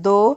2,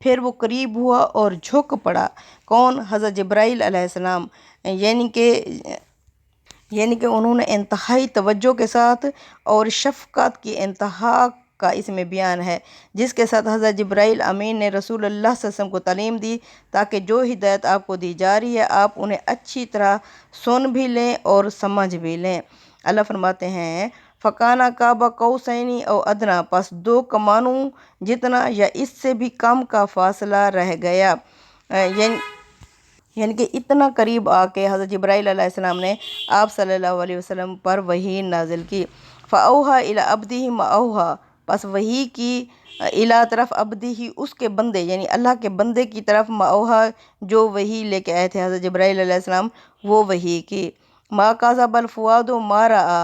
پھر وہ قریب ہوا اور جھک پڑا۔ کون؟ حضرت جبرائیل علیہ السلام، یعنی کہ انہوں نے انتہائی توجہ کے ساتھ اور شفقت کی انتہا کا اس میں بیان ہے، جس کے ساتھ حضرت جبرائیل امین نے رسول اللہ صلی اللہ علیہ وسلم کو تعلیم دی تاکہ جو ہدایت آپ کو دی جا رہی ہے آپ انہیں اچھی طرح سن بھی لیں اور سمجھ بھی لیں۔ اللہ فرماتے ہیں فَكَانَ قَابَ قَوْسَيْنِ أَوْ أَدْنَىٰ، پس 2 کمانوں جتنا یا اس سے بھی کم کا فاصلہ رہ گیا، یعنی کہ اتنا قریب آ کے حضرت جبرائیل علیہ السلام نے آپ صلی اللہ علیہ وسلم پر وحی نازل کی۔ فَأَوْحَىٰ إِلَىٰ عَبْدِهِ مَا أَوْحَىٰ، پس وحی کی الا طرف عبدہ اس کے بندے یعنی اللہ کے بندے کی طرف ما اوحیٰ جو وحی لے کے آئے تھے حضرت جبرائیل علیہ السلام، وہ وحی کی۔ ما کذب الفؤاد ما رأى،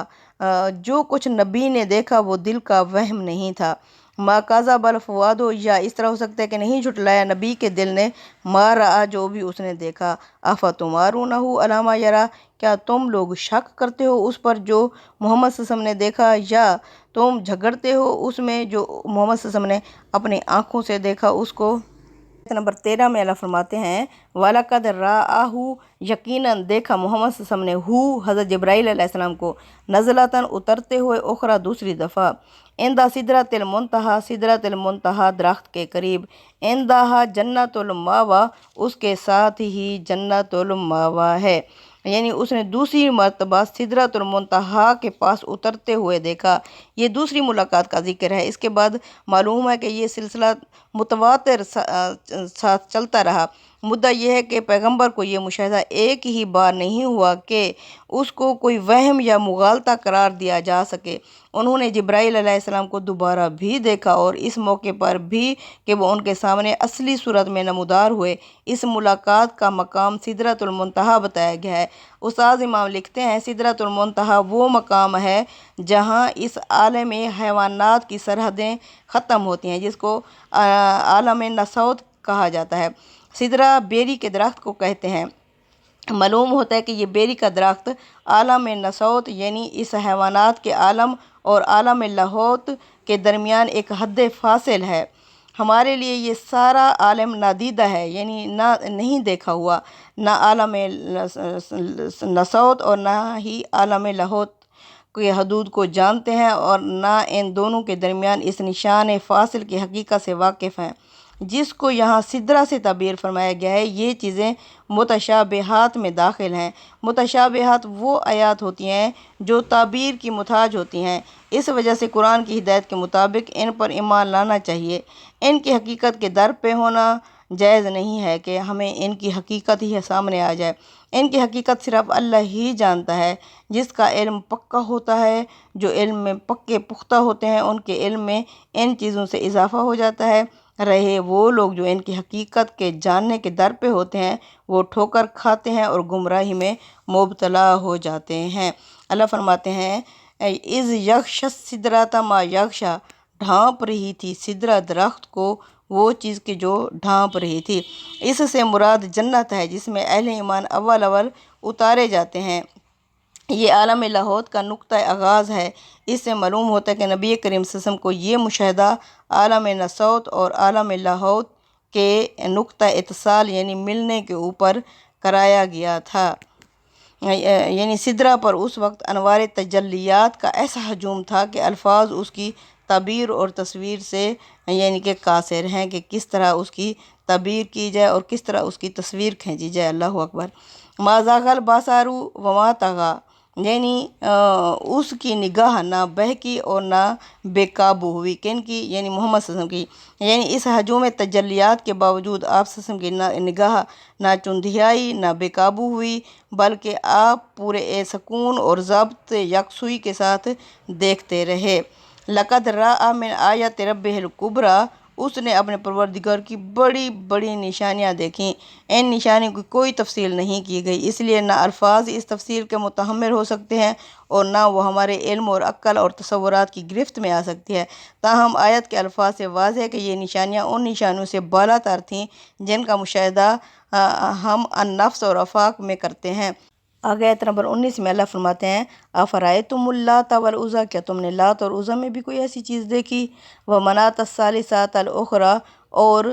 جو کچھ نبی نے دیکھا وہ دل کا وہم نہیں تھا۔ ما کذب الفؤاد، یا اس طرح ہو سکتا ہے کہ نہیں جھٹلایا نبی کے دل نے، ما رأى جو بھی اس نے دیکھا۔ افتمارونہ علی ما یری، کیا تم لوگ شک کرتے ہو اس پر جو محمد صلی اللہ علیہ وسلم نے دیکھا، یا تم جھگڑتے ہو اس میں جو محمد صلی اللہ علیہ وسلم نے اپنی آنکھوں سے دیکھا اس کو۔ آیت نمبر 13 میں اللہ فرماتے ہیں وَلَقَدْ رَآهُ، یقیناً دیکھا محمد صلی اللہ علیہ وسلم نے حضرت جبرائیل علیہ السلام کو نزلتاً اترتے ہوئے اخرى دوسری دفعہ، عند سدرۃ المنتہیٰ، سدرۃ المنتہیٰ درخت کے قریب، عندہا جنت المأویٰ، اس کے ساتھ ہی جنت المأویٰ ہے، یعنی اس نے دوسری مرتبہ سدرۃ المنتہیٰ کے پاس اترتے ہوئے دیکھا۔ یہ دوسری ملاقات کا ذکر ہے۔ اس کے بعد معلوم ہے کہ یہ سلسلہ متواتر ساتھ چلتا رہا۔ مدعا یہ ہے کہ پیغمبر کو یہ مشاہدہ ایک ہی بار نہیں ہوا کہ اس کو کوئی وہم یا مغالطہ قرار دیا جا سکے۔ انہوں نے جبرائیل علیہ السلام کو دوبارہ بھی دیکھا اور اس موقع پر بھی کہ وہ ان کے سامنے اصلی صورت میں نمودار ہوئے۔ اس ملاقات کا مقام سدرۃ المنتہیٰ بتایا گیا ہے۔ استاد امام لکھتے ہیں سدرۃ المنتہیٰ وہ مقام ہے جہاں اس عالم حیوانات کی سرحدیں ختم ہوتی ہیں، جس کو عالم ناسوت کہا جاتا ہے۔ سدرہ بیری کے درخت کو کہتے ہیں۔ معلوم ہوتا ہے کہ یہ بیری کا درخت عالم ناسوت یعنی اس حیوانات کے عالم اور عالم لاہوت کے درمیان ایک حد فاصل ہے۔ ہمارے لیے یہ سارا عالم نادیدہ ہے، یعنی نہ نہیں دیکھا ہوا، نہ عالم ناسوت اور نہ ہی عالم لاہوت کے حدود کو جانتے ہیں اور نہ ان دونوں کے درمیان اس نشان فاصل کی حقیقت سے واقف ہیں جس کو یہاں سدرہ سے تعبیر فرمایا گیا ہے۔ یہ چیزیں متشابہات میں داخل ہیں۔ متشابہات وہ آیات ہوتی ہیں جو تعبیر کی محتاج ہوتی ہیں، اس وجہ سے قرآن کی ہدایت کے مطابق ان پر ایمان لانا چاہیے۔ ان کی حقیقت کے در پہ ہونا جائز نہیں ہے کہ ہمیں ان کی حقیقت ہی سامنے آ جائے۔ ان کی حقیقت صرف اللہ ہی جانتا ہے، جس کا علم پکا ہوتا ہے۔ جو علم میں پکے پختہ ہوتے ہیں ان کے علم میں ان چیزوں سے اضافہ ہو جاتا ہے۔ رہے وہ لوگ جو ان کی حقیقت کے جاننے کے در پہ ہوتے ہیں وہ ٹھوکر کھاتے ہیں اور گمراہی میں مبتلا ہو جاتے ہیں۔ اللہ فرماتے ہیں اذ یغشی السدرۃ ما یغشی، ڈھانپ رہی تھی سدرہ درخت کو وہ چیز کی جو ڈھانپ رہی تھی۔ اس سے مراد جنت ہے جس میں اہل ایمان اول اتارے جاتے ہیں۔ یہ عالم لاہوت کا نقطہ آغاز ہے۔ اس سے معلوم ہوتا ہے کہ نبی کریم صلی اللہ علیہ وسلم کو یہ مشاہدہ عالم ناسوت اور عالم لاہوت کے نقطہ اتصال یعنی ملنے کے اوپر کرایا گیا تھا۔ یعنی سدرہ پر اس وقت انوار تجلیات کا ایسا ہجوم تھا کہ الفاظ اس کی تعبیر اور تصویر سے یعنی کہ قاصر ہیں کہ کس طرح اس کی تعبیر کی جائے اور کس طرح اس کی تصویر کھینچی جائے۔ اللہ اکبر۔ ما زاغ البصر وما طغیٰ، یعنی اس کی نگاہ نہ بہکی اور نہ بے قابو ہوئی۔ کن کی؟ یعنی محمد صلی اللہ علیہ وسلم کی۔ یعنی اس ہجوم تجلیات کے باوجود آپ صلی اللہ علیہ وسلم کی نگاہ نہ چندھیائی نہ بے قابو ہوئی، بلکہ آپ پورے سکون اور ضبط یکسوئی کے ساتھ دیکھتے رہے۔ لقد رأى من آیات ربہ الکبریٰ، اس نے اپنے پروردگار کی بڑی بڑی نشانیاں دیکھیں۔ ان نشانیوں کی کوئی تفصیل نہیں کی گئی، اس لیے نہ الفاظ اس تفصیل کے متحمل ہو سکتے ہیں اور نہ وہ ہمارے علم اور عقل اور تصورات کی گرفت میں آ سکتی ہے۔ تاہم آیت کے الفاظ سے واضح ہے کہ یہ نشانیاں ان نشانیوں سے بالا تر تھیں جن کا مشاہدہ ہم النفس اور آفاق میں کرتے ہیں۔ آگے آیت نمبر 19 میں اللہ فرماتے ہیں افرأیتم اللات والعزیٰ، کیا تم نے لات اور عزیٰ میں بھی کوئی ایسی چیز دیکھی؟ ومناۃ الثالثۃ الاخریٰ، اور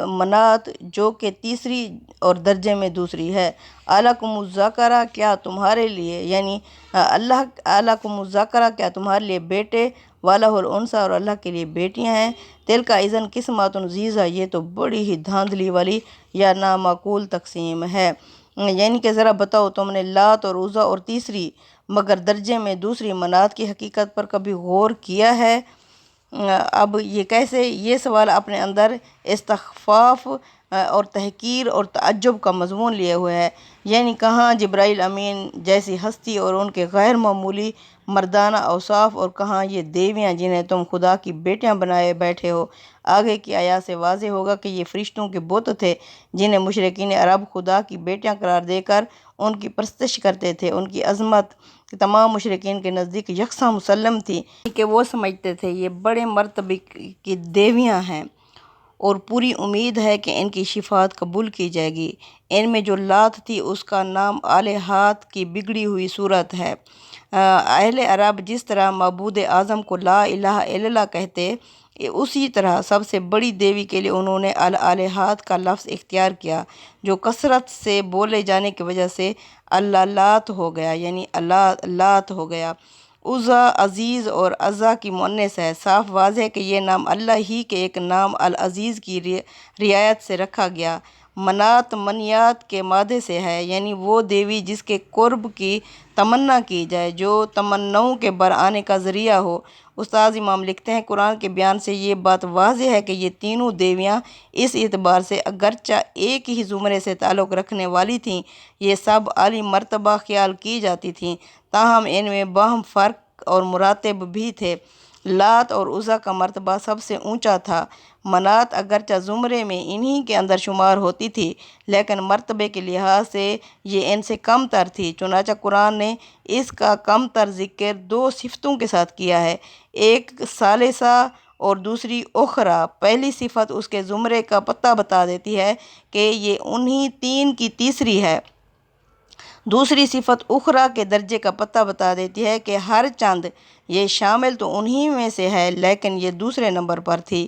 منات جو کہ تیسری اور درجے میں دوسری ہے۔ الکم الذکرہ کیا تمہارے لیے یعنی اللہ الکم الذکرہ کیا تمہارے لیے بیٹے والہ الانثی اور اللہ کے لیے بیٹیاں ہیں۔ تلک اذن قسمۃ ضیزہ یہ تو بڑی ہی دھاندلی والی یا نامعقول تقسیم ہے، یعنی کہ ذرا بتاؤ تم نے لات اور عزیٰ اور تیسری مگر درجے میں دوسری منات کی حقیقت پر کبھی غور کیا ہے؟ اب یہ کیسے؟ یہ سوال اپنے اندر استخفاف اور تحقیر اور تعجب کا مضمون لیے ہوئے ہے، یعنی کہاں جبرائیل امین جیسی ہستی اور ان کے غیر معمولی مردانہ اوصاف، اور کہاں یہ دیویاں جنہیں تم خدا کی بیٹیاں بنائے بیٹھے ہو۔ آگے کی آیات سے واضح ہوگا کہ یہ فرشتوں کے بت تھے جنہیں مشرکین عرب خدا کی بیٹیاں قرار دے کر ان کی پرستش کرتے تھے۔ ان کی عظمت تمام مشرکین کے نزدیک یکساں مسلم تھی کہ وہ سمجھتے تھے یہ بڑے مرتبے کی دیویاں ہیں اور پوری امید ہے کہ ان کی شفاعت قبول کی جائے گی۔ ان میں جو لات تھی اس کا نام الہات کی بگڑی ہوئی صورت ہے۔ اہل عرب جس طرح معبود اعظم کو لا الہ الا اللہ کہتے، اسی طرح سب سے بڑی دیوی کے لیے انہوں نے الہات کا لفظ اختیار کیا، جو کثرت سے بولے جانے کی وجہ سے اللات ہو گیا، یعنی لات ہو گیا۔ عزیٰ عزیز اور عزا کی مؤنث ہے۔ صاف واضح ہے کہ یہ نام اللہ ہی کے ایک نام العزیز کی رعایت سے رکھا گیا۔ منات منیات کے مادے سے ہے، یعنی وہ دیوی جس کے قرب کی تمنا کی جائے، جو تمناؤں کے برآنے کا ذریعہ ہو۔ استاذ امام لکھتے ہیں قرآن کے بیان سے یہ بات واضح ہے کہ یہ تینوں دیویاں اس اعتبار سے اگرچہ ایک ہی زمرے سے تعلق رکھنے والی تھیں، یہ سب عالی مرتبہ خیال کی جاتی تھیں، تاہم ان میں باہم فرق اور مراتب بھی تھے۔ لات اور عزیٰ کا مرتبہ سب سے اونچا تھا۔ منات اگرچہ زمرے میں انہی کے اندر شمار ہوتی تھی، لیکن مرتبے کے لحاظ سے یہ ان سے کم تر تھی، چنانچہ قرآن نے اس کا کم تر ذکر دو صفتوں کے ساتھ کیا ہے، ایک ثالثہ اور دوسری اخری۔ پہلی صفت اس کے زمرے کا پتہ بتا دیتی ہے کہ یہ انہی تین کی تیسری ہے، دوسری صفت اخری کے درجے کا پتہ بتا دیتی ہے کہ ہر چند یہ شامل تو انہی میں سے ہے لیکن یہ دوسرے نمبر پر تھی۔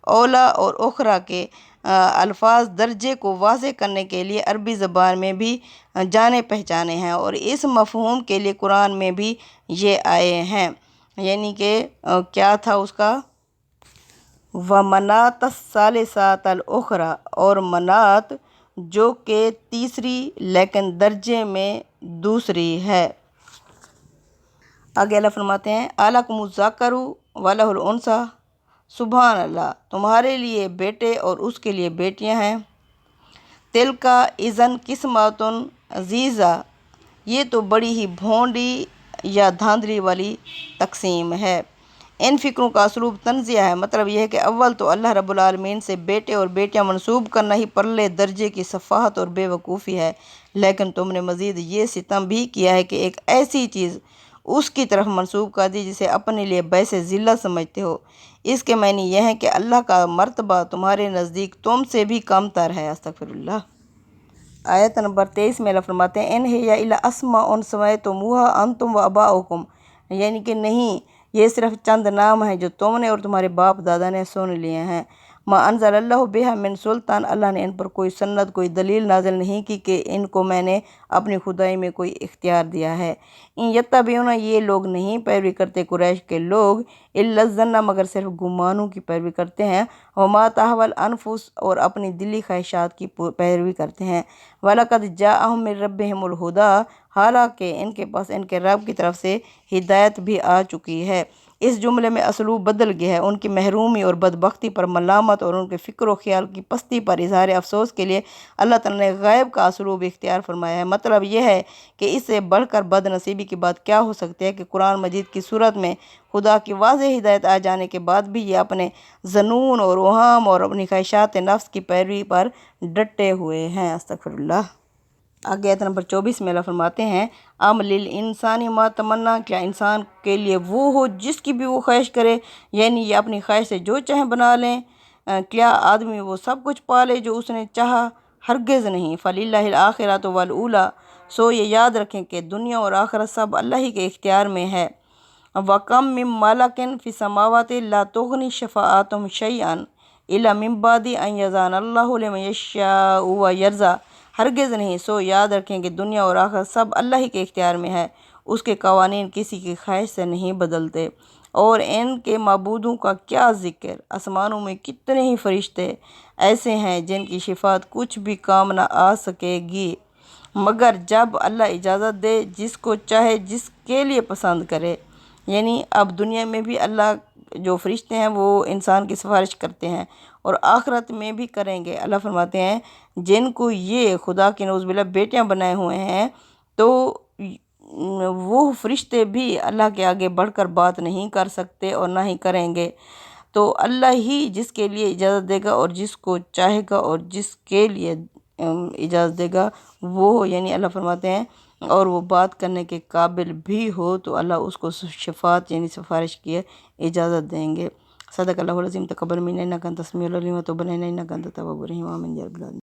اولا اور اخری کے الفاظ درجے کو واضح کرنے کے لیے عربی زبان میں بھی جانے پہچانے ہیں اور اس مفہوم کے لیے قرآن میں بھی یہ آئے ہیں، یعنی کہ کیا تھا اس کا؟ وَمَنَاةَ الثَّالِثَةَ الْأُخْرَىٰ، اور منات جو کہ تیسری لیکن درجے میں دوسری ہے۔ آگے اللہ فرماتے ہیں الکم الذکر ولہ الانثی، سبحان اللہ، تمہارے لیے بیٹے اور اس کے لیے بیٹیاں ہیں۔ تلک اذن قسمۃ ضیزہ، یہ تو بڑی ہی بھونڈی یا دھاندلی والی تقسیم ہے۔ ان فکروں کا اسلوب تنزیہ ہے، مطلب یہ ہے کہ اول تو اللہ رب العالمین سے بیٹے اور بیٹیاں منسوب کرنا ہی پرلے درجے کی سفاہت اور بے وقوفی ہے، لیکن تم نے مزید یہ ستم بھی کیا ہے کہ ایک ایسی چیز اس کی طرف منسوب کر دی جسے اپنے لیے باعث ذلت سمجھتے ہو۔ اس کے معنی یہ ہے کہ اللہ کا مرتبہ تمہارے نزدیک تم سے بھی کم تر ہے۔ استغفر اللہ۔ آیت نمبر 23 میں اللہ فرماتے ہیں ان ہی الا اسماء سمیتموها انتم وآباؤکم، یعنی کہ نہیں، یہ صرف چند نام ہیں جو تم نے اور تمہارے باپ دادا نے سن لیے ہیں۔ ما انزل اللہ بہا من سلطان، اللہ نے ان پر کوئی سند کوئی دلیل نازل نہیں کی کہ ان کو میں نے اپنی خدائی میں کوئی اختیار دیا ہے۔ ان یتبعون، یہ لوگ نہیں پیروی کرتے قریش کے لوگ، الا الظن، مگر صرف گمانوں کی پیروی کرتے ہیں، وما تہوی الانفس، اور اپنی دلی خواہشات کی پیروی کرتے ہیں۔ وَلَقَدْ جَاءَهُم مِّن رَّبِّهِمُ الْهُدىٰ، حالانکہ ان کے پاس ان کے رب کی طرف سے ہدایت بھی آ چکی ہے۔ اس جملے میں اسلوب بدل گیا ہے، ان کی محرومی اور بدبختی پر ملامت اور ان کے فکر و خیال کی پستی پر اظہار افسوس کے لیے اللہ تعالیٰ نے غیب کا اسلوب اختیار فرمایا ہے۔ مطلب یہ ہے کہ اس سے بڑھ کر بد نصیبی کی بات کیا ہو سکتی ہے کہ قرآن مجید کی صورت میں خدا کی واضح ہدایت آ جانے کے بعد بھی یہ اپنے ظنون اور اوہام اور اپنی خواہشات نفس کی پیروی پر ڈٹے ہوئے ہیں۔ استغفر اللہ۔ آگے آیت نمبر 24 میں اللہ فرماتے ہیں ام للانسان ما تمنا، کیا انسان کے لیے وہ ہو جس کی بھی وہ خواہش کرے، یعنی یہ اپنی خواہش سے جو چاہیں بنا لیں۔ کیا آدمی وہ سب کچھ پالے جو اس نے چاہا؟ ہرگز نہیں۔ فَلِلَّهِ الْآخِرَةُ وَالْأُولَىٰ، سو یہ یاد رکھیں کہ دنیا اور آخرت سب اللہ ہی کے اختیار میں ہے۔ وَكَم مِّن مَلَكٍ فِي السَّمَاوَاتِ لَا تُغْنِي شَفَاعَتُهُمْ شَيْئًا، الا من بعد ان یزان اللہ لمن یشاء و یرضی، ہرگز نہیں، سو یاد رکھیں کہ دنیا اور آخرت سب اللہ ہی کے اختیار میں ہے، اس کے قوانین کسی کی خواہش سے نہیں بدلتے۔ اور ان کے معبودوں کا کیا ذکر، آسمانوں میں کتنے ہی فرشتے ایسے ہیں جن کی شفاعت کچھ بھی کام نہ آ سکے گی مگر جب اللہ اجازت دے، جس کو چاہے، جس کے لیے پسند کرے۔ یعنی اب دنیا میں بھی اللہ جو فرشتے ہیں وہ انسان کی سفارش کرتے ہیں اور آخرت میں بھی کریں گے۔ اللہ فرماتے ہیں جن کو یہ خدا کی نعوذ باللہ بیٹیاں بنائے ہوئے ہیں تو وہ فرشتے بھی اللہ کے آگے بڑھ کر بات نہیں کر سکتے اور نہ ہی کریں گے۔ تو اللہ ہی جس کے لیے اجازت دے گا اور جس کو چاہے گا اور جس کے لیے اجازت دے گا وہ، یعنی اللہ فرماتے ہیں اور وہ بات کرنے کے قابل بھی ہو تو اللہ اس کو شفاعت یعنی سفارش کی اجازت دیں گے۔ صدق اللہ العظیم۔ تقبل منا انک انت السمیع العلیم وتب علینا انک انت التواب الرحیم۔ آمین یا رب العالمین۔